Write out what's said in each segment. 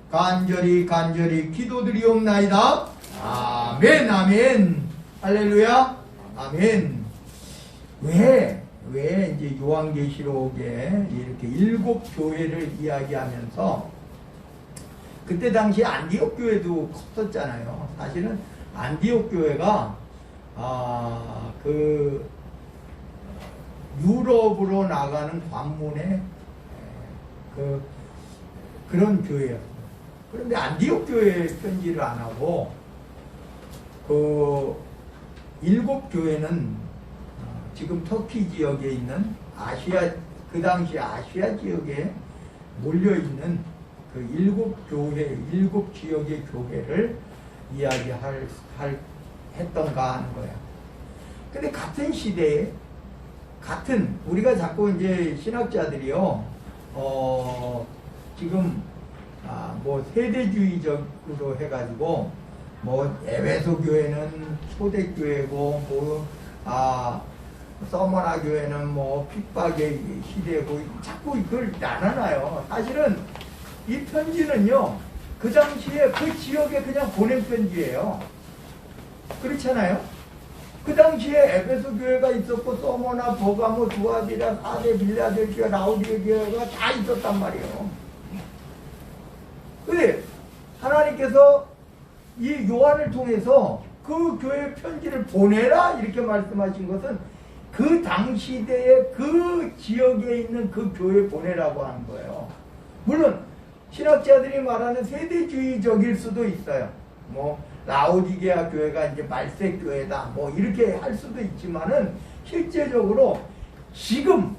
간절히 기도드리옵나이다. 아멘, 아멘. 할렐루야. 아멘. 왜 이제 요한계시록에 이렇게 7 교회를 이야기하면서, 그때 당시 안디옥 교회도 컸었잖아요. 사실은 안디옥 교회가 그 유럽으로 나가는 관문의 그런 교회였어요. 그런데 안디옥 교회에 편지를 안 하고 그 7 교회는 지금 터키 지역에 있는 아시아, 그 당시 아시아 지역에 몰려있는 그 7 교회, 7 지역의 교회를 했던가 하는 거야. 근데 같은 시대에, 우리가 자꾸 이제 신학자들이요, 지금, 뭐 세대주의적으로 해가지고, 뭐 에베소 교회는 초대교회고, 서머나 교회는 뭐 핍박의 시대고, 자꾸 이걸 나눠놔요. 사실은 이 편지는요, 그 당시에 그 지역에 그냥 보낸 편지예요. 그렇잖아요? 그 당시에 에베소 교회가 있었고, 서머나, 버가모, 두아디라, 사대, 빌라델피아, 라우디게 교회가 다 있었단 말이에요. 근데 하나님께서 이 요한을 통해서 그 교회 편지를 보내라 이렇게 말씀하신 것은 그 당시대의 그 지역에 있는 그 교회 보내라고 하는 거예요. 물론 신학자들이 말하는 세대주의적일 수도 있어요. 뭐 라오디게아 교회가 이제 말세 교회다 뭐 이렇게 할 수도 있지만은, 실제적으로 지금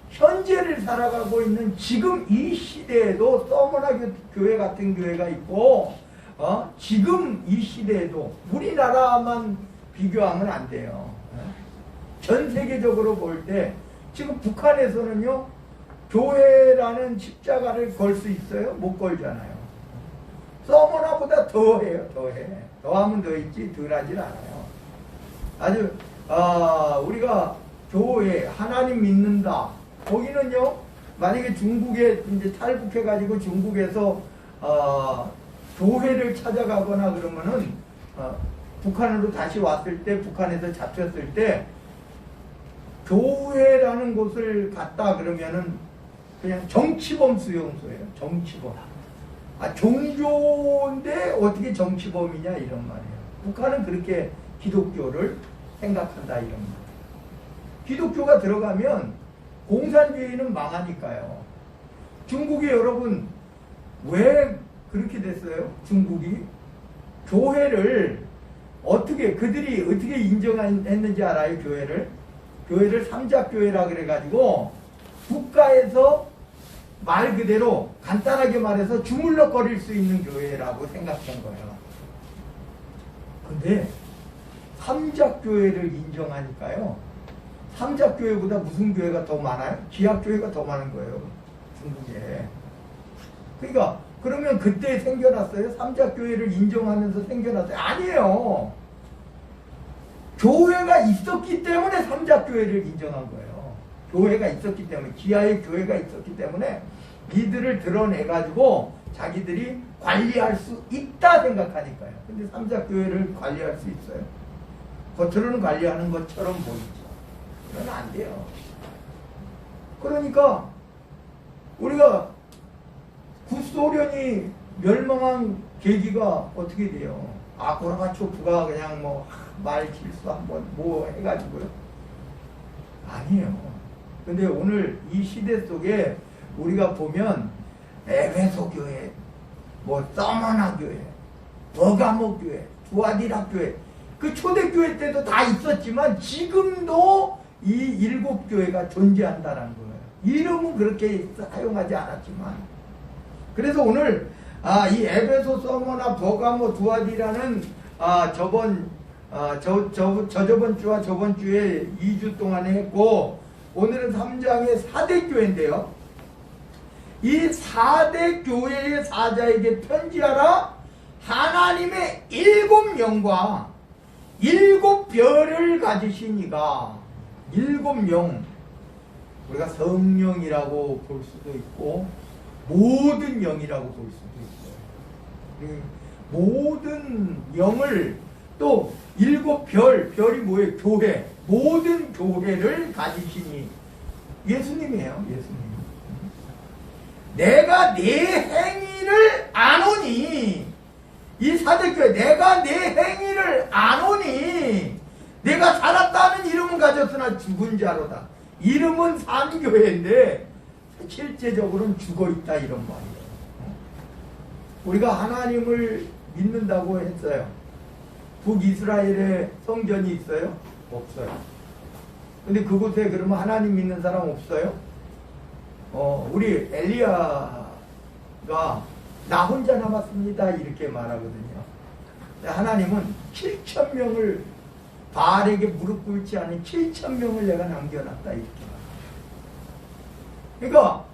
현재를 살아가고 있는 지금 이 시대에도 서머나 교회 같은 교회가 있고, 지금 이 시대에도 우리나라만 비교하면 안 돼요. 전 세계적으로 볼 때 지금 북한에서는요, 교회라는 십자가를 걸 수 있어요? 못 걸잖아요. 서머나보다 더해요. 더하면 더 있지 덜 하질 않아요. 아주 우리가 교회 하나님 믿는다, 거기는요, 만약에 중국에 이제 탈북해가지고 중국에서 교회를 찾아가거나 그러면은 북한으로 다시 왔을 때, 북한에서 잡혔을 때 교회라는 곳을 갔다 그러면은 그냥 정치범 수용소예요. 정치범. 종교인데 어떻게 정치범이냐 이런 말이에요. 북한은 그렇게 기독교를 생각한다 이런 말이에요. 기독교가 들어가면 공산주의는 망하니까요. 중국이 여러분 왜 그렇게 됐어요? 중국이 교회를 그들이 어떻게 인정했는지 알아요? 교회를 삼자교회라 그래가지고 국가에서 말 그대로 간단하게 말해서 주물럭거릴 수 있는 교회라고 생각한 거예요. 근데 삼자교회를 인정하니까요, 삼자교회보다 무슨 교회가 더 많아요? 기약교회가 더 많은 거예요, 중국에. 그러니까 그러면 그때 생겨났어요? 삼자교회를 인정하면서 생겨났어요? 아니에요. 교회가 있었기 때문에 삼자교회를 인정한 거예요. 교회가 있었기 때문에, 기아의 교회가 있었기 때문에 이들을 드러내가지고 자기들이 관리할 수 있다 생각하니까요. 근데 삼자교회를 관리할 수 있어요? 겉으로는 관리하는 것처럼 보이죠. 그러면 안 돼요. 그러니까 우리가 구소련이 멸망한 계기가 어떻게 돼요? 고르바초프가 그냥 뭐 말 실수 한번 뭐 해가지고요? 아니에요. 근데 오늘 이 시대 속에 우리가 보면 에베소 교회, 뭐 서머나 교회, 버가모 교회, 두아디라 교회, 그 초대교회 때도 다 있었지만 지금도 이 7 교회가 존재한다는 거예요. 이름은 그렇게 사용하지 않았지만. 그래서 오늘 이 에베소, 서머나, 버가모, 두아디라는 저저번 주와 저번 주에 2주 동안에 했고, 오늘은 3장의 4대 교회인데요. 이 4대 교회의 사자에게 편지하라. 하나님의 7명과 7별을 가지신 이가, 7명, 우리가 성령이라고 볼 수도 있고 모든 영이라고 볼 수도 있어요. 모든 영을 또 7별, 별이 뭐예요? 교회, 모든 교회를 가지시니 예수님이에요. 예수님. 내가 네 행위를 아노니, 이 사대교회 내가 네 행위를 아노니, 내가 살았다는 이름은 가졌으나 죽은 자로다. 이름은 산 교회인데 실제적으로는 죽어있다, 이런 말이에요. 우리가 하나님을 믿는다고 했어요. 북이스라엘에 성전이 있어요? 없어요. 근데 그곳에 그러면 하나님 믿는 사람 없어요? 우리 엘리야가 나 혼자 남았습니다 이렇게 말하거든요. 하나님은 7,000명을 바알에게 무릎 꿇지 않은 7,000명을 내가 남겨놨다 이렇게 말합니다. 그러니까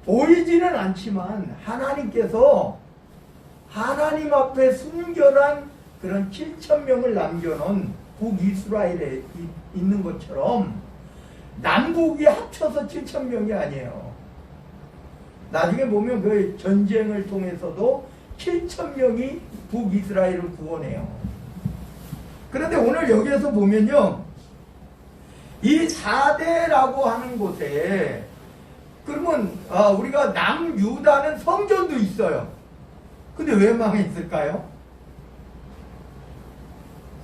보이지는 않지만 하나님께서 하나님 앞에 순결한 그런 7,000명을 남겨놓은 북이스라엘에 있는 것처럼 남북이 합쳐서 7,000명이 아니에요. 나중에 보면 그 전쟁을 통해서도 7,000명이 북이스라엘을 구원해요. 그런데 오늘 여기에서 보면요, 이 4대라고 하는 곳에 그러면 우리가 남유다는 성전도 있어요. 근데 왜 망했을까요?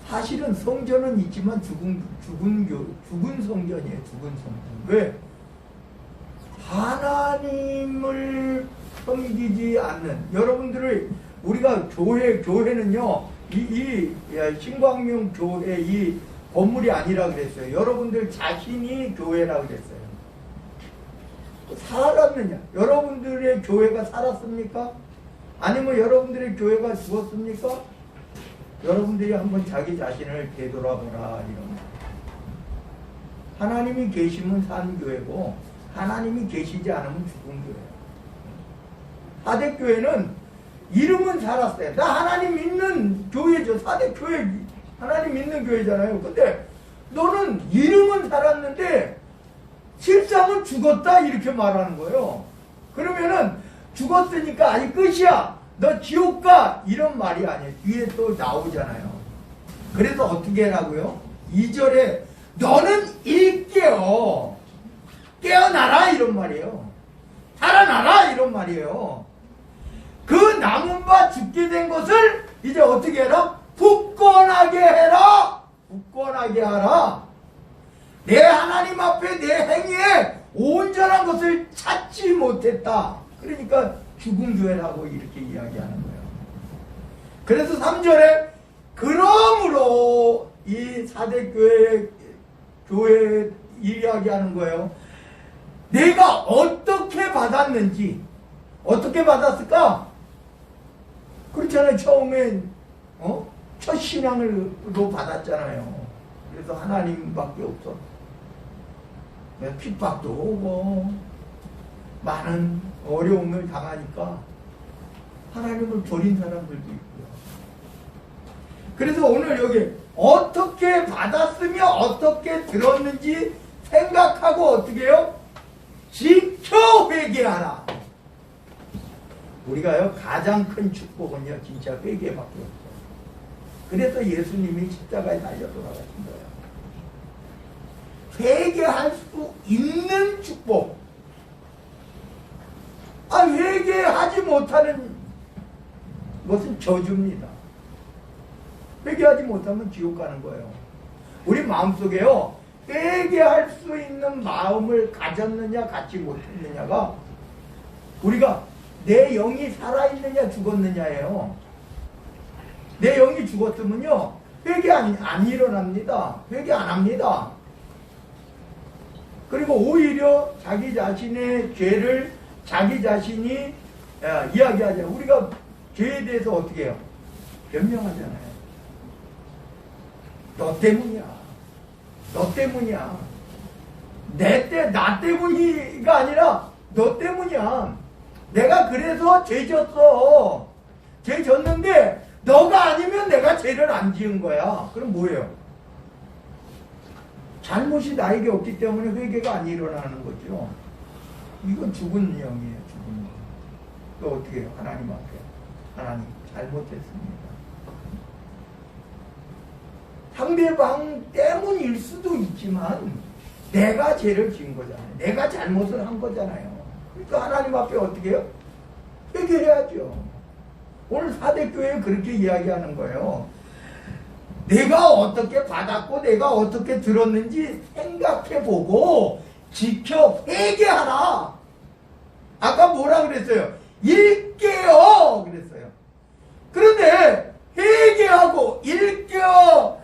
사실은 성전은 있지만 죽은 성전이에요. 죽은 성전. 왜? 하나님을 섬기지 않는 여러분들을 우리가 교회는요, 이 신광명 교회 이 건물이 아니라 그랬어요. 여러분들 자신이 교회라 그랬어요. 살았느냐? 여러분들의 교회가 살았습니까? 아니면 여러분들의 교회가 죽었습니까? 여러분들이 한번 자기 자신을 되돌아보라, 이런. 하나님이 계시면 산 교회고 하나님이 계시지 않으면 죽은 교회예요. 사대교회는 이름은 살았어요. 나 하나님 믿는 교회죠. 사대교회 하나님 믿는 교회잖아요. 근데 너는 이름은 살았는데 실상은 죽었다 이렇게 말하는 거예요. 그러면은 죽었으니까 아직 끝이야, 너 지옥 가, 이런 말이 아니에요. 뒤에 또 나오잖아요. 그래서 어떻게 하라고요? 2절에 너는 일깨어 깨어나라 이런 말이에요. 살아나라 이런 말이에요. 그 남은 바 죽게 된 것을 이제 어떻게 해라? 굳건하게 해라. 굳건하게 하라. 내 하나님 앞에 내 행위에 온전한 것을 찾지 못했다. 그러니까 죽은 교회라고 이렇게 이야기하는 거예요. 그래서 3절에 그러므로 이 4대 교회 이야기하는 거예요. 내가 어떻게 받았는지. 어떻게 받았을까? 그렇잖아요. 처음엔 첫 신앙으로 받았잖아요. 그래서 하나님밖에 없어. 핍박도 오고 많은 어려움을 당하니까 하나님을 버린 사람들도 있고요. 그래서 오늘 여기 어떻게 받았으며 어떻게 들었는지 생각하고 어떻게 해요? 지켜 회개하라. 우리가요, 가장 큰 축복은요, 진짜 회개밖에 없어요. 그래서 예수님이 십자가에 달려 돌아가신 거예요. 회개할 수 있는 축복. 회개하지 못하는 것은 저주입니다. 회개하지 못하면 지옥 가는 거예요. 우리 마음속에요, 회개할 수 있는 마음을 가졌느냐 갖지 못했느냐가 우리가 내 영이 살아있느냐 죽었느냐예요. 내 영이 죽었으면요, 회개 안 일어납니다. 회개 안 합니다. 그리고 오히려 자기 자신의 죄를 자기 자신이 이야기하잖아요. 우리가 죄에 대해서 어떻게 해요? 변명하잖아요. 너 때문이야. 너 때문이야. 나 때문이가 아니라 너 때문이야. 내가 그래서 죄 졌어. 죄 졌는데 너가 아니면 내가 죄를 안 지은 거야. 그럼 뭐예요? 잘못이 나에게 없기 때문에 회개가 안 일어나는 거죠. 이건 죽은 영이에요. 죽은 영. 또 어떻게 해요? 하나님 앞에. 하나님 잘못했습니다. 상대방 때문일 수도 있지만 내가 죄를 지은 거잖아요. 내가 잘못을 한 거잖아요. 그러니까 하나님 앞에 어떻게 해요? 회개해야죠. 오늘 사대교회에 그렇게 이야기하는 거예요. 내가 어떻게 받았고 내가 어떻게 들었는지 생각해보고 지켜 회개하라. 아까 뭐라 그랬어요? 일깨어 그랬어요. 그런데 회개하고 일깨어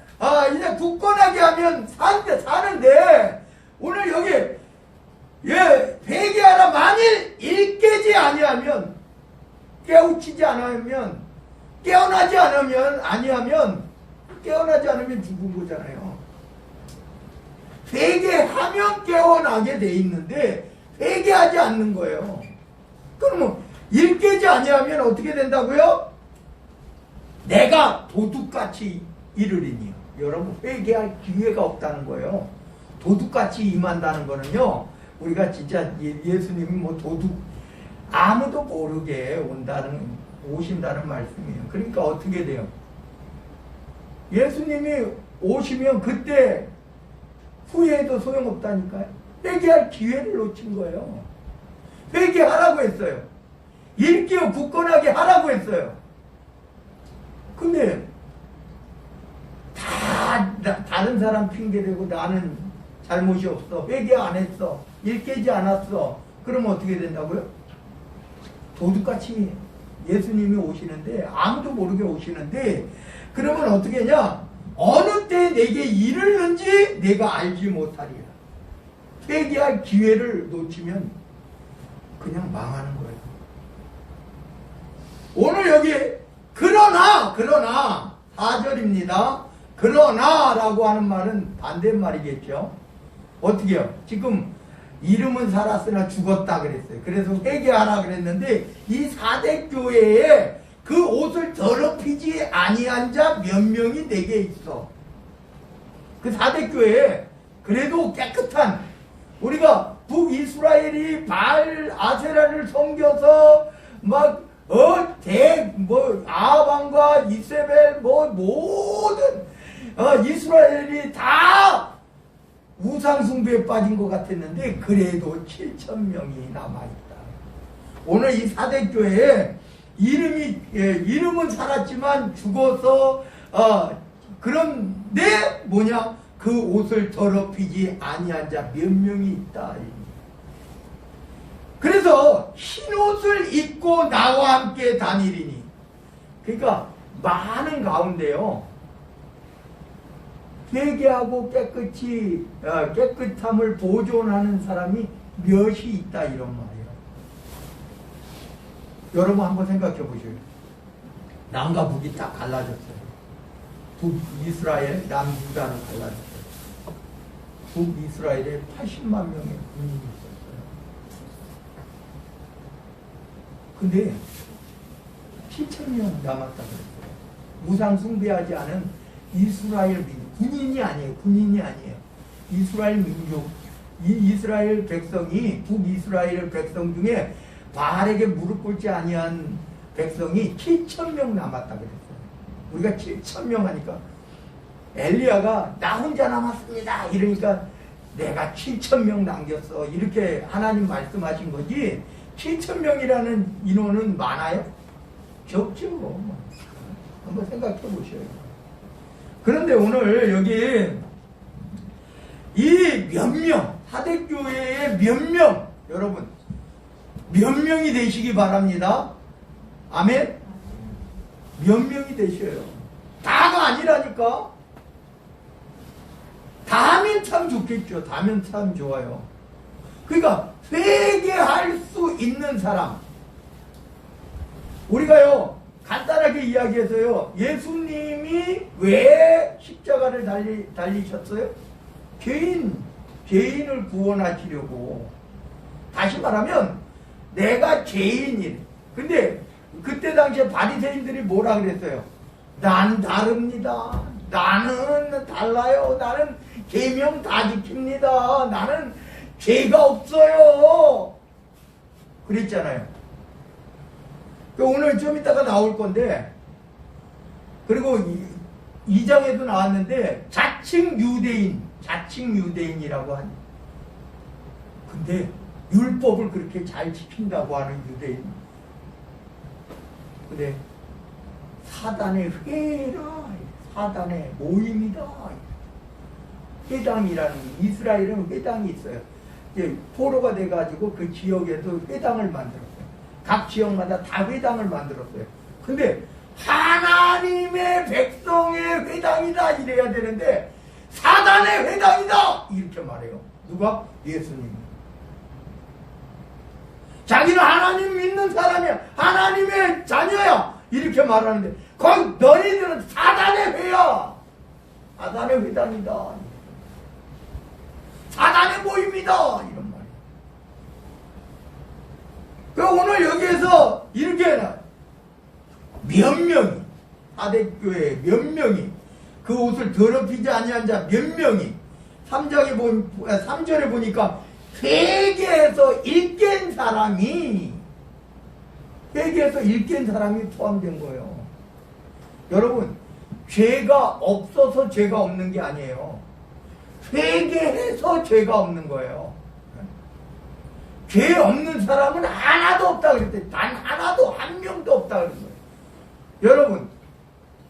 이제 굳건하게 하면 사는데 오늘 여기 회개하라. 만일 일깨지 아니하면 깨우치지 않으면 깨어나지 않으면 죽은 거잖아요. 회개하면 깨어나게 돼 있는데 회개하지 않는 거예요. 그러면 일깨지 아니하면 어떻게 된다고요? 내가 도둑같이 이르리니. 여러분 회개할 기회가 없다는 거예요. 도둑같이 임한다는 거는요, 우리가 진짜 예수님이 뭐 도둑 아무도 모르게 오신다는 말씀이에요. 그러니까 어떻게 돼요? 예수님이 오시면 그때 후회해도 소용없다니까요. 회개할 기회를 놓친 거예요. 회개하라고 했어요. 일깨어 굳건하게 하라고 했어요. 근데 다른 사람 핑계대고 나는 잘못이 없어. 회개 안 했어. 일깨지 않았어. 그러면 어떻게 된다고요? 도둑같이 예수님이 오시는데 아무도 모르게 오시는데 그러면 어떻게 하냐? 어느 때 내게 이르는지 내가 알지 못하리라. 회개할 기회를 놓치면 그냥 망하는 거예요. 오늘 여기 그러나 4절입니다. 그러나 라고 하는 말은 반대말이겠죠. 어떻게 해요? 지금 이름은 살았으나 죽었다 그랬어요. 그래서 회개하라 그랬는데 이 사대교회에 그 옷을 더럽히지 아니한 자 몇 명이 내게 있어. 그 사대교회에 그래도 깨끗한, 우리가 북이스라엘이 바알 아세라를 섬겨서 아방과 이세벨 모든 이스라엘이 다 우상숭배에 빠진 것 같았는데 그래도 7,000명이 남아있다. 오늘 이 사대교회에 이름은 살았지만 죽어서 그런데 뭐냐? 그 옷을 더럽히지 아니한 자 몇 명이 있다. 그래서 흰옷을 입고 나와 함께 다니리니. 그러니까 많은 가운데요, 회개하고 깨끗함을 보존하는 사람이 몇이 있다 이런 말이에요. 여러분 한번 생각해 보세요. 남과 북이 딱 갈라졌어요. 북이스라엘, 남유다는 갈라졌어요. 북이스라엘에 80만 명의 군인이 있었어요. 근데 7,000명 남았다 그랬어요. 우상 숭배하지 않은 이스라엘 민족, 군인이 아니에요. 이스라엘 민족, 이스라엘 백성이, 북이스라엘 백성 중에 바알에게 무릎 꿇지 아니한 백성이 7,000명 남았다 그랬어요. 우리가 7,000명 하니까 엘리야가 나 혼자 남았습니다 이러니까 내가 7,000명 남겼어 이렇게 하나님 말씀하신 거지, 7,000명이라는 인원은 많아요? 적죠. 한번 생각해 보셔요. 그런데 오늘 여기 이 몇 명, 사대교회의 몇 명, 여러분 몇 명이 되시기 바랍니다. 아멘? 몇 명이 되셔요. 다가 아니라니까. 다면 참 좋겠죠. 다면 참 좋아요. 그러니까 회개할 수 있는 사람. 우리가요 간단하게 이야기해서요, 예수님이 왜 십자가를 달리셨어요? 죄인을 구원하시려고. 다시 말하면 내가 죄인이래. 근데 그때 당시에 바리새인들이 뭐라 그랬어요? 난 다릅니다. 나는 달라요. 나는 계명 다 지킵니다. 나는 죄가 없어요. 그랬잖아요. 오늘 좀 이따가 나올 건데, 그리고 2장에도 나왔는데 자칭 유대인이라고 하니. 근데 율법을 그렇게 잘 지킨다고 하는 유대인. 근데 사단의 회라, 사단의 모임이다. 회당이라는, 이스라엘은 회당이 있어요. 이제 포로가 돼가지고 그 지역에도 회당을 만들었어요. 각 지역마다 다 회당을 만들었어요. 근데 하나님의 백성의 회당이다 이래야 되는데 사단의 회당이다 이렇게 말해요. 누가? 예수님. 자기는 하나님 믿는 사람이야, 하나님의 자녀야 이렇게 말하는데 거기 너희들은 사단의 회야, 사단의 회당이다, 사단의 모임이다 이런 말이에요. 그 오늘 여기에서 이렇게 몇 명이, 사대교회 몇 명이 그 옷을 더럽히지 아니한 자 몇 명이 3절에 보니까 회개해서 일깬 사람이 포함된 거예요. 여러분, 죄가 없어서 죄가 없는 게 아니에요. 회개해서 죄가 없는 거예요. 죄 없는 사람은 하나도 없다 그랬대. 단 하나도, 한 명도 없다 그랬어요. 여러분,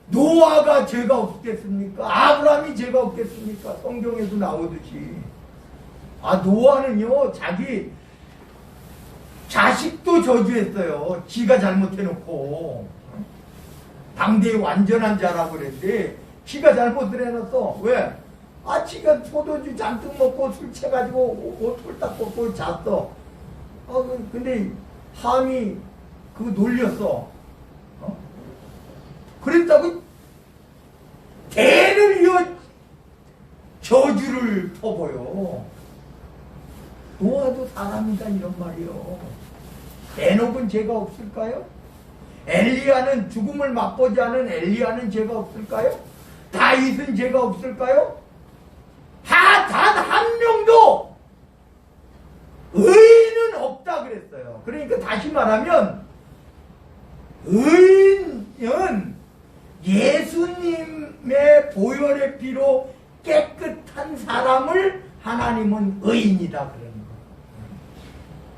노아가 죄가 없겠습니까? 아브라함이 죄가 없겠습니까? 성경에도 나오듯이. 노아는요, 자기 자식도 저주했어요. 지가 잘못해놓고. 당대의 완전한 자라고 그랬는데, 지가 잘못을 해놨어. 왜? 지가 포도주 잔뜩 먹고 술 채가지고 옷 홀딱 벗고 잤어. 근데 함이 그거 놀렸어. 그랬다고 대를 이어 저주를 퍼버요. 노아도 사람이다 이런 말이요. 에녹은 죄가 없을까요? 엘리야는, 죽음을 맛보지 않은 엘리야는 죄가 없을까요? 다윗은 죄가 없을까요? 단 한 명도 의인은 없다 그랬어요. 그러니까 다시 말하면 의인은 예수님의 보혈의 피로 깨끗한 사람을 하나님은 의인이다 그러는 거예요.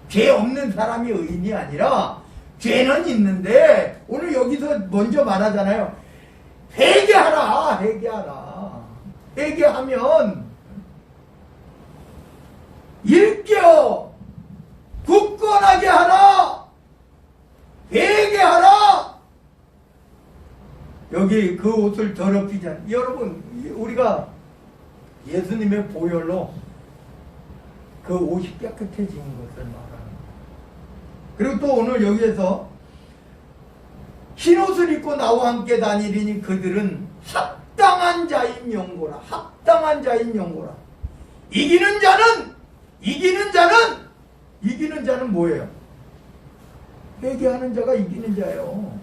죄 없는 사람이 의인이 아니라 죄는 있는데, 오늘 여기서 먼저 말하잖아요. 회개하라. 회개하면 일깨어 굳건하게 하라. 회개하라. 여기 그 옷을 더럽히지 않. 여러분, 우리가 예수님의 보혈로 그 옷이 깨끗해지는 것을 말하는 거예요. 그리고 또 오늘 여기에서 흰옷을 입고 나와 함께 다니리니 그들은 합당한 자인 영고라. 합당한 자인 영고라. 이기는 자는 뭐예요? 회개하는 자가 이기는 자예요.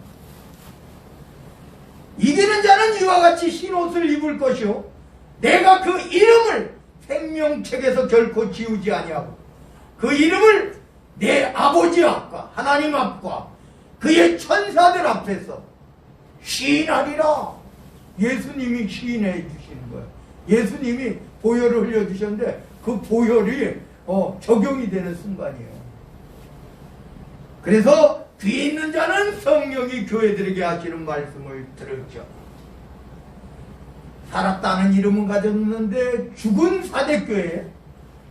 이기는 자는 이와 같이 흰옷을 입을 것이요, 내가 그 이름을 생명책에서 결코 지우지 아니하고 그 이름을 내 아버지 앞과 하나님 앞과 그의 천사들 앞에서 시인하리라. 예수님이 시인해 주시는 거예요. 예수님이 보혈을 흘려주셨는데 그 보혈이 적용이 되는 순간이에요. 그래서 귀 있는 자는 성령이 교회들에게 하시는 말씀을 들을지어다. 살았다는 이름은 가졌는데 죽은 사대교회에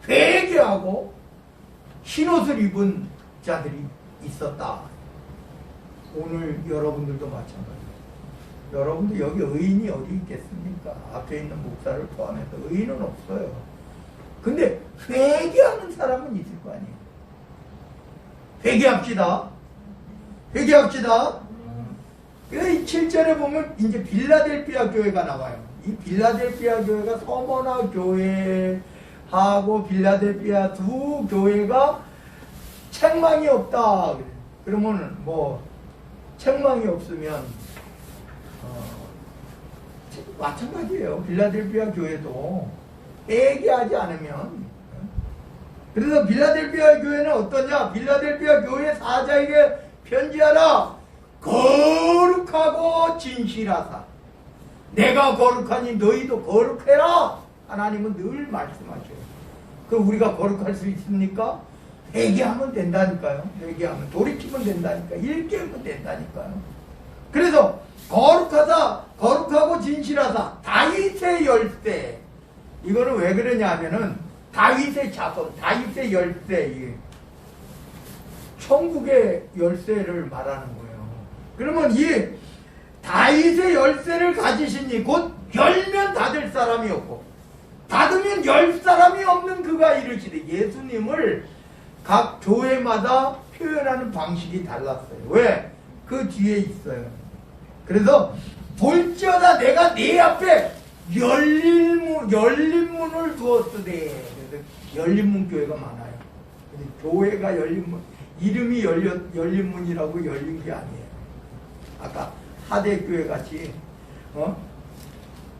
회개하고 흰옷을 입은 자들이 있었다. 오늘 여러분들도 마찬가지예요. 여러분들 여기 의인이 어디 있겠습니까? 앞에 있는 목사를 포함해서 의인은 없어요. 근데 회개하는 사람은 있을 거 아니에요. 회개합시다. 7절에 보면 이제 빌라델피아 교회가 나와요. 이 빌라델피아 교회가 서머나 교회하고 빌라델피아 두 교회가 책망이 없다. 그러면 뭐 책망이 없으면 마찬가지예요. 빌라델피아 교회도 회개하지 않으면. 그래서 빌라델피아 교회는 어떠냐? 빌라델피아 교회 사자에게 편지하라. 거룩하고 진실하사 내가 거룩하니 너희도 거룩해라. 하나님은 늘 말씀하셔요. 그럼 우리가 거룩할 수 있습니까? 회개하면 된다니까요. 회개하면 돌이키면 된다니까. 일깨우면 된다니까요. 그래서 거룩하사 거룩하고 진실하사 다윗의 열쇠. 이거는 왜 그러냐 하면은 다윗의 자손, 다윗의 열쇠, 천국의 열쇠를 말하는 거예요. 그러면 이 다윗의 열쇠를 가지시니 곧 열면 닫을 사람이 없고 닫으면 열 사람이 없는 그가 이르시되, 예수님을 각 교회마다 표현하는 방식이 달랐어요. 왜? 그 뒤에 있어요. 그래서 볼지어다 내가 네 앞에 열린 문을 두었으되. 그래서 열린 문 교회가 많아요. 교회가 열린 문, 이름이 열린 문이라고 열린 게 아니에요. 아까 하대교회 같이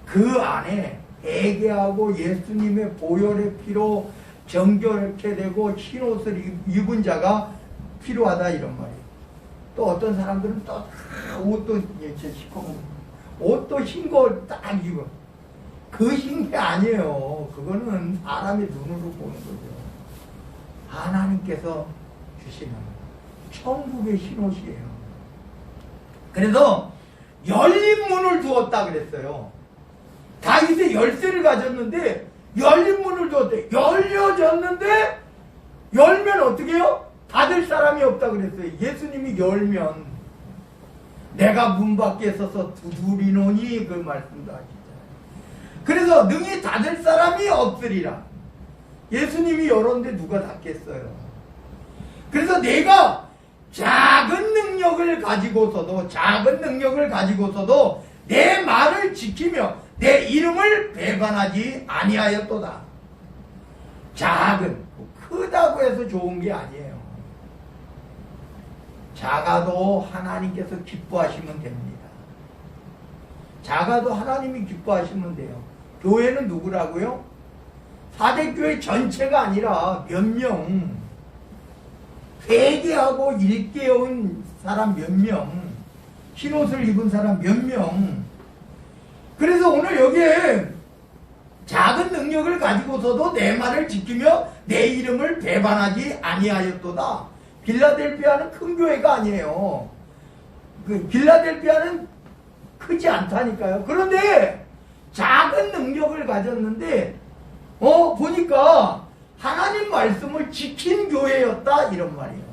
그 안에 회개하고 예수님의 보혈의 피로 정결케 되고 흰 옷을 입은 자가 필요하다 이런 말이에요. 또 어떤 사람들은 또 옷도 옷도 흰 거 딱 입어. 그 흰 게 아니에요. 그거는 사람의 눈으로 보는 거죠. 하나님께서 주시는 천국의 흰 옷이에요. 그래서 열린 문을 두었다 그랬어요. 다윗의 열쇠를 가졌는데 열린 문을 두었대. 열려졌는데 열면 어떻게 해요? 닫을 사람이 없다 그랬어요. 예수님이 열면 내가 문 밖에 서서 두드리노니 그 말씀도 하시잖아요. 그래서 능히 닫을 사람이 없으리라. 예수님이 열었는데 누가 닫겠어요? 그래서 내가 작은 능력을 가지고서도 내 말을 지키며 내 이름을 배반하지 아니하였도다. 작은, 크다고 해서 좋은 게 아니에요. 작아도 하나님께서 기뻐하시면 됩니다. 작아도 하나님이 기뻐하시면 돼요. 교회는 누구라고요? 사대교회 전체가 아니라 몇 명, 회개하고 일깨운 사람 몇 명, 흰옷을 입은 사람 몇 명. 그래서 오늘 여기에 작은 능력을 가지고서도 내 말을 지키며 내 이름을 배반하지 아니하였도다. 빌라델피아는 큰 교회가 아니에요. 빌라델피아는 크지 않다니까요. 그런데 작은 능력을 가졌는데 보니까 하나님 말씀을 지킨 교회였다 이런 말이에요.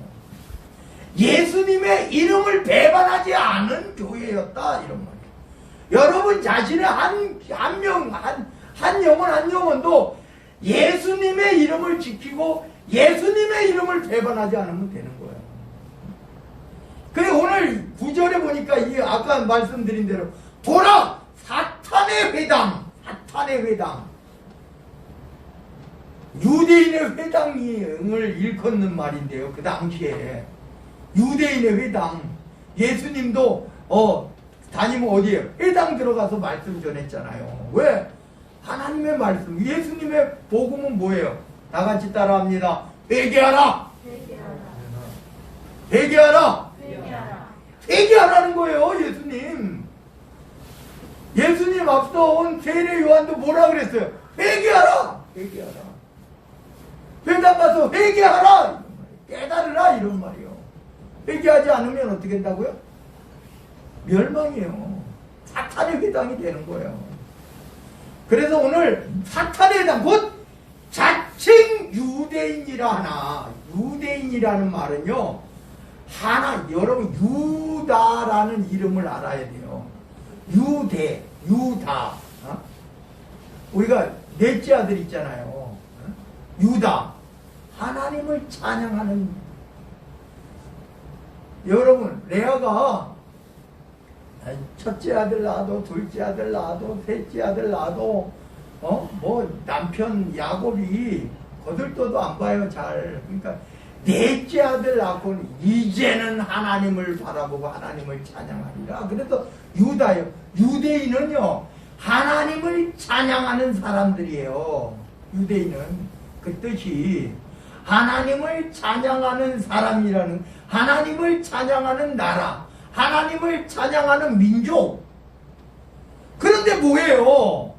예수님의 이름을 배반하지 않은 교회였다 이런 말이에요. 여러분 자신의 한 영혼도 예수님의 이름을 지키고 예수님의 이름을 배반하지 않으면 되는 거예요. 그래 오늘 9절에 보니까 이 아까 말씀드린 대로 보라 사탄의 회당 유대인의 회당을 일컫는 말인데요. 그 당시에 유대인의 회당, 예수님도 다니면 어디에요? 회당 들어가서 말씀 전했잖아요. 왜? 하나님의 말씀, 예수님의 복음은 뭐예요? 다 같이 따라합니다. 회개하라. 회개하라는 거예요. 예수님 앞서 온 세례 요한도 뭐라 그랬어요? 회개하라. 회당 가서 회개하라. 깨달으라 이런 말이에요. 회개하지 않으면 어떻게 된다고요? 멸망이에요. 사탄의 회당이 되는 거예요. 그래서 오늘 사탄의 회당, 곧 자칭 유대인이라 하나. 유대인이라는 말은요, 여러분 유다라는 이름을 알아야 돼요. 유다. 우리가 넷째 아들 있잖아요. 유다. 하나님을 찬양하는. 여러분, 레아가 첫째 아들 낳아도 둘째 아들 낳아도 셋째 아들 낳아도 남편 야곱이 거들떠도 안 봐요. 잘. 그러니까 넷째 아들 낳고는 이제는 하나님을 바라보고 하나님을 찬양하리라. 그래서 유다요. 유대인은요 하나님을 찬양하는 사람들이에요. 유대인은 그 뜻이 하나님을 찬양하는 사람이라는, 하나님을 찬양하는 나라, 하나님을 찬양하는 민족. 그런데 뭐예요?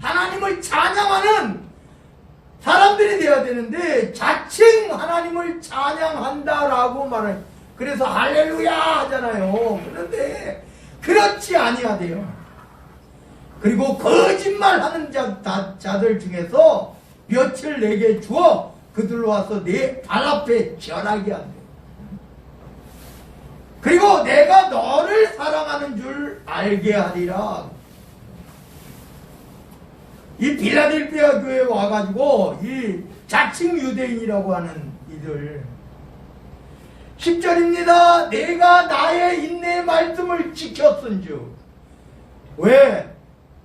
하나님을 찬양하는 사람들이 돼야 되는데 자칭 하나님을 찬양한다라고 말해요. 그래서 할렐루야 하잖아요. 그런데 그렇지 아니하대요. 그리고 거짓말하는 자들 중에서 며칠 내게 주어 그들로 와서 내 발 앞에 절하게 한대. 그리고 내가 너를 사랑하는 줄 알게 하리라. 이 빌라델피아 교회에 와가지고 이 자칭 유대인이라고 하는 이들 10절입니다. 내가 나의 인내의 말씀을 지켰은즉. 왜?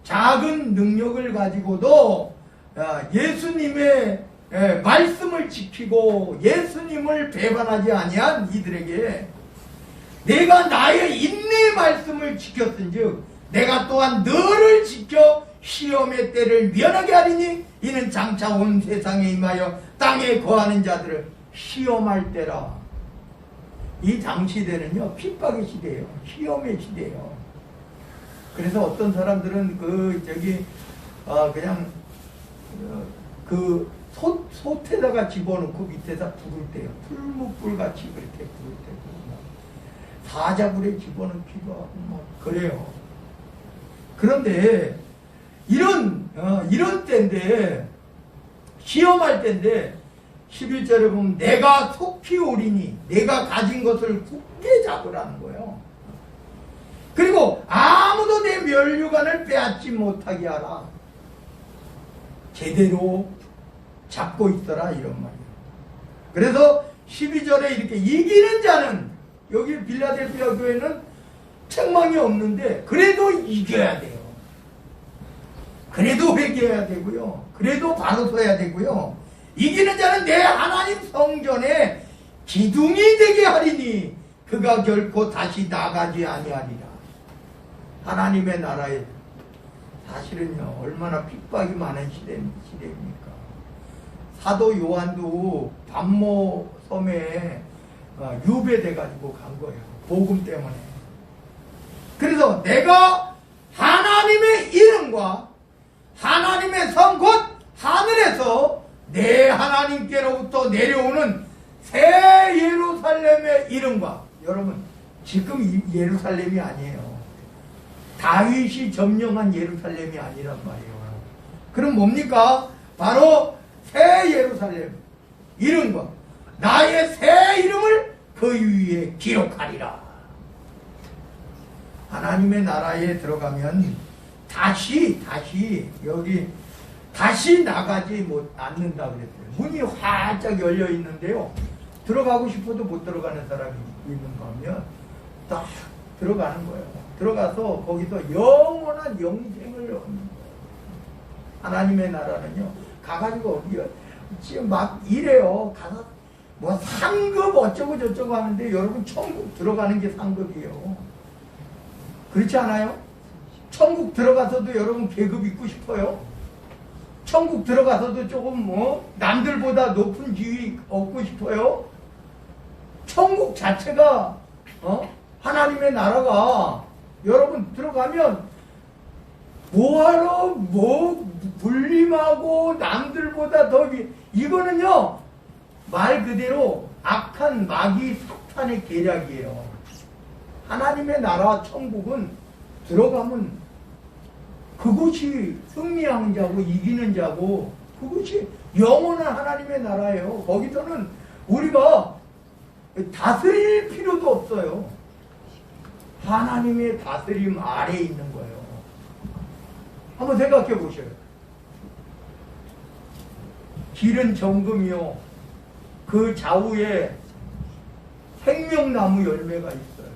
작은 능력을 가지고도 예수님의 말씀을 지키고 예수님을 배반하지 아니한 이들에게 내가 나의 인내의 말씀을 지켰은즉 내가 또한 너를 지켜 시험의 때를 면하게 하리니 이는 장차 온 세상에 임하여 땅에 거하는 자들을 시험할 때라. 이 당시대는요 핍박의 시대예요. 시험의 시대예요. 그래서 어떤 사람들은 그냥 솥에다가 집어넣고 밑에다 불을 때요. 풀무불같이 그렇게 불을 때고 사자불에 집어넣기도 하고 막 그래요. 그런데 이런 때인데 시험할 때인데 11절에 보면 내가 속히 오리니 내가 가진 것을 굳게 잡으라는 거예요. 그리고 아무도 내 면류관을 빼앗지 못하게 하라. 제대로 잡고 있어라 이런 말이에요. 그래서 12절에 이렇게 이기는 자는 여기 빌라델피아 교회는 책망이 없는데 그래도 이겨야 돼요. 그래도 회개해야 되고요. 그래도 바로 서야 되고요. 이기는 자는 내 하나님 성전에 기둥이 되게 하리니 그가 결코 다시 나가지 아니하리라. 하나님의 나라에 사실은요 얼마나 핍박이 많은 시대입니까? 사도 요한도 반모 섬에 유배돼가지고 간 거예요. 복음 때문에. 그래서 내가 하나님의 이름과 하나님의 성 곧 하늘에서 내 하나님께로부터 내려오는 새 예루살렘의 이름과, 여러분 지금 예루살렘이 아니에요. 다윗이 점령한 예루살렘이 아니란 말이에요. 그럼 뭡니까? 바로 새 예루살렘 이름과 나의 새 이름을 그 위에 기록하리라. 하나님의 나라에 들어가면 다시 나가지 않는다 그랬어요. 문이 활짝 열려 있는데요. 들어가고 싶어도 못 들어가는 사람이 있는가 하면 딱 들어가는 거예요. 들어가서 거기서 영원한 영생을 얻는 거예요. 하나님의 나라는요. 가가지고 지금 막 이래요. 가서 뭐 상급 어쩌고 저쩌고 하는데 여러분 천국 들어가는 게 상급이에요. 그렇지 않아요? 천국 들어가서도 여러분 계급 있고 싶어요? 천국 들어가서도 조금 남들보다 높은 지위 얻고 싶어요? 천국 자체가 하나님의 나라가 여러분 들어가면 뭐하러 불림하고 남들보다 더 이거는요 말 그대로 악한 마귀 사탄의 계략이에요. 하나님의 나라 천국은 들어가면 그곳이 승리하는 자고 이기는 자고 그것이 영원한 하나님의 나라예요. 거기서는 우리가 다스릴 필요도 없어요. 하나님의 다스림 아래에 있는 거예요. 한번 생각해 보셔요. 길은 정금이요. 그 좌우에 생명나무 열매가 있어요.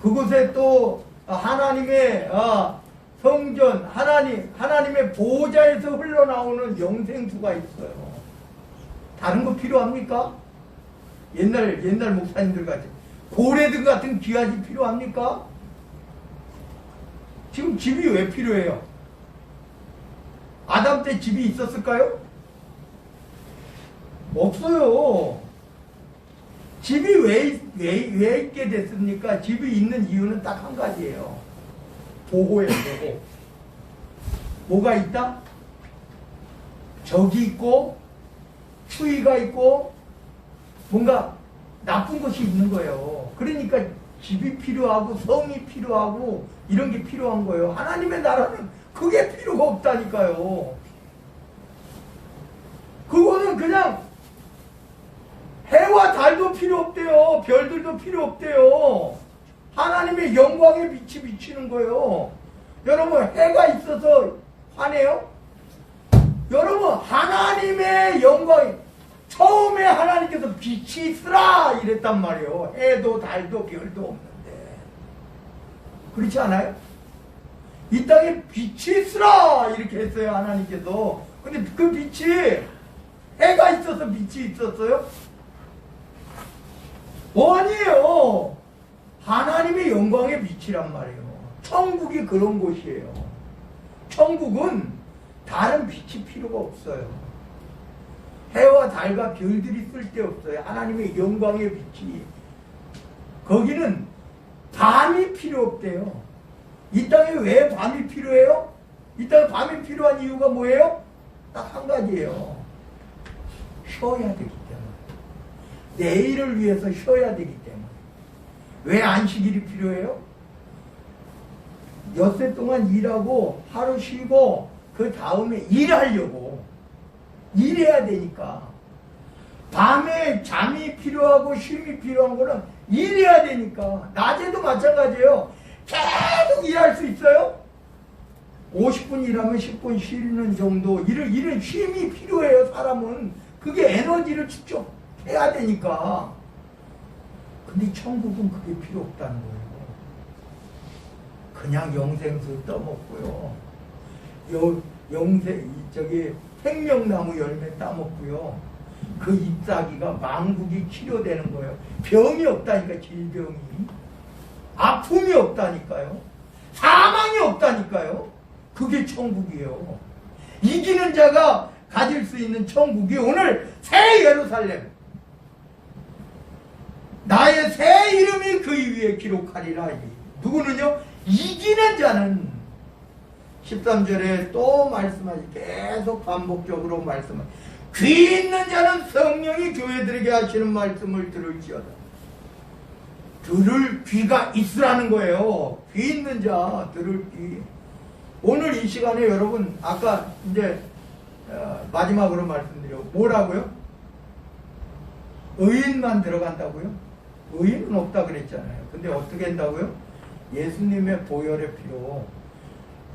그곳에 또 하나님의 성전, 하나님의 보호자에서 흘러나오는 영생수가 있어요. 다른 거 필요합니까? 옛날 목사님들 같이 고래등 같은 귀하지 필요합니까? 지금 집이 왜 필요해요? 아담 때 집이 있었을까요? 없어요. 집이 왜 있게 됐습니까? 집이 있는 이유는 딱 한 가지예요. 보호예요, 보호. 뭐가 있다? 적이 있고, 추위가 있고, 뭔가 나쁜 것이 있는 거예요. 그러니까 집이 필요하고, 성이 필요하고, 이런 게 필요한 거예요. 하나님의 나라는 그게 필요가 없다니까요. 그거는 그냥 해와 달도 필요 없대요. 별들도 필요 없대요. 하나님의 영광의 빛이 비치는 거예요. 여러분, 해가 있어서 화내요? 여러분, 하나님의 영광이, 처음에 하나님께서 빛이 있으라 이랬단 말이에요. 해도 달도 별도 없는데. 그렇지 않아요? 이 땅에 빛이 있으라 이렇게 했어요, 하나님께서. 근데 그 빛이, 해가 있어서 빛이 있었어요? 아니에요. 하나님의 영광의 빛이란 말이에요. 천국이 그런 곳이에요. 천국은 다른 빛이 필요가 없어요. 해와 달과 별들이 쓸데없어요. 하나님의 영광의 빛이. 거기는 밤이 필요 없대요. 이 땅에 왜 밤이 필요해요? 이 땅에 밤이 필요한 이유가 뭐예요? 딱 한 가지예요. 쉬어야 되기 때문에. 내일을 위해서 쉬어야 되기 때문에. 왜 안식일이 필요해요? 엿새 동안 일하고 하루 쉬고 그 다음에 일하려고. 일해야 되니까. 밤에 잠이 필요하고 쉼이 필요한 거는 일해야 되니까. 낮에도 마찬가지예요. 계속 일할 수 있어요? 50분 일하면 10분 쉬는 정도. 이런 쉼이 필요해요, 사람은. 그게 에너지를 축적해야 되니까. 근데 천국은 그게 필요 없다는 거예요. 그냥 영생수 떠먹고요. 생명나무 열매 따먹고요. 그 잎사귀가 망국이 치료되는 거예요. 병이 없다니까, 질병이. 아픔이 없다니까요. 사망이 없다니까요. 그게 천국이에요. 이기는 자가 가질 수 있는 천국이 오늘 새 예루살렘. 나의 새 이름이 그 위에 기록하리라. 누구는요? 이기는 자는 13절에 또 말씀하시, 계속 반복적으로 말씀하시, 귀 있는 자는 성령이 교회들에게 하시는 말씀을 들을지어다. 들을 귀가 있으라는 거예요. 귀 있는 자, 들을 귀. 오늘 이 시간에 여러분, 아까 이제 마지막으로 말씀드려. 뭐라고요? 의인만 들어간다고요? 의인은 없다 그랬잖아요. 근데 어떻게 한다고요? 예수님의 보혈의 피로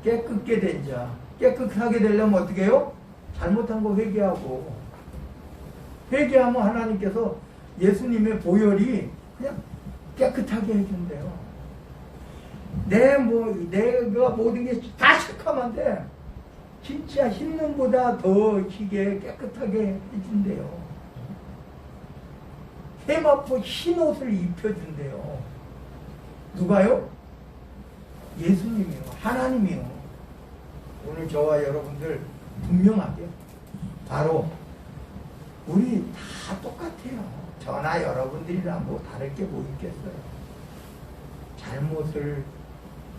깨끗게 된 자. 깨끗하게 되려면 어떻게 해요? 잘못한 거 회개하고. 회개하면 하나님께서 예수님의 보혈이 그냥 깨끗하게 해준대요. 내가 모든 게 다 시커먼데 진짜 흰눈보다 더 희게 깨끗하게 해준대요. 해마포 흰 옷을 입혀준대요. 누가요? 예수님이요. 하나님이요. 오늘 저와 여러분들 분명하게 바로 우리 다 똑같아요. 저나 여러분들이랑 뭐 다를 게 뭐 있겠어요.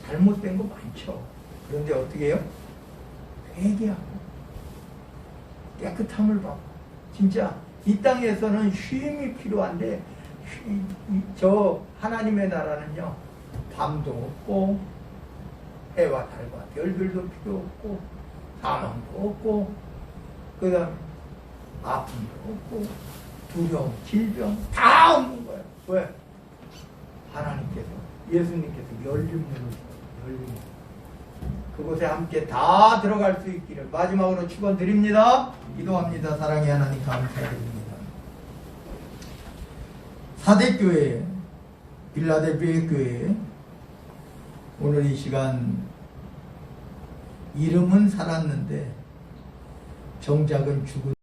잘못된 거 많죠. 그런데 어떻게 해요? 회개하고 깨끗함을 받고. 진짜 이 땅에서는 쉼이 필요한데 저 하나님의 나라는요, 밤도 없고 해와 달과 별들도 필요 없고 사망도 없고 그 다음에 아픔도 없고 두려움, 질병 다 없는 거예요. 왜? 하나님께서, 예수님께서 열린 문을 열린 그곳에 함께 다 들어갈 수 있기를 마지막으로 축원드립니다. 기도합니다. 사랑의 하나님 감사드립니다. 사대교회, 빌라델비아 교회, 오늘 이 시간 이름은 살았는데 정작은 죽은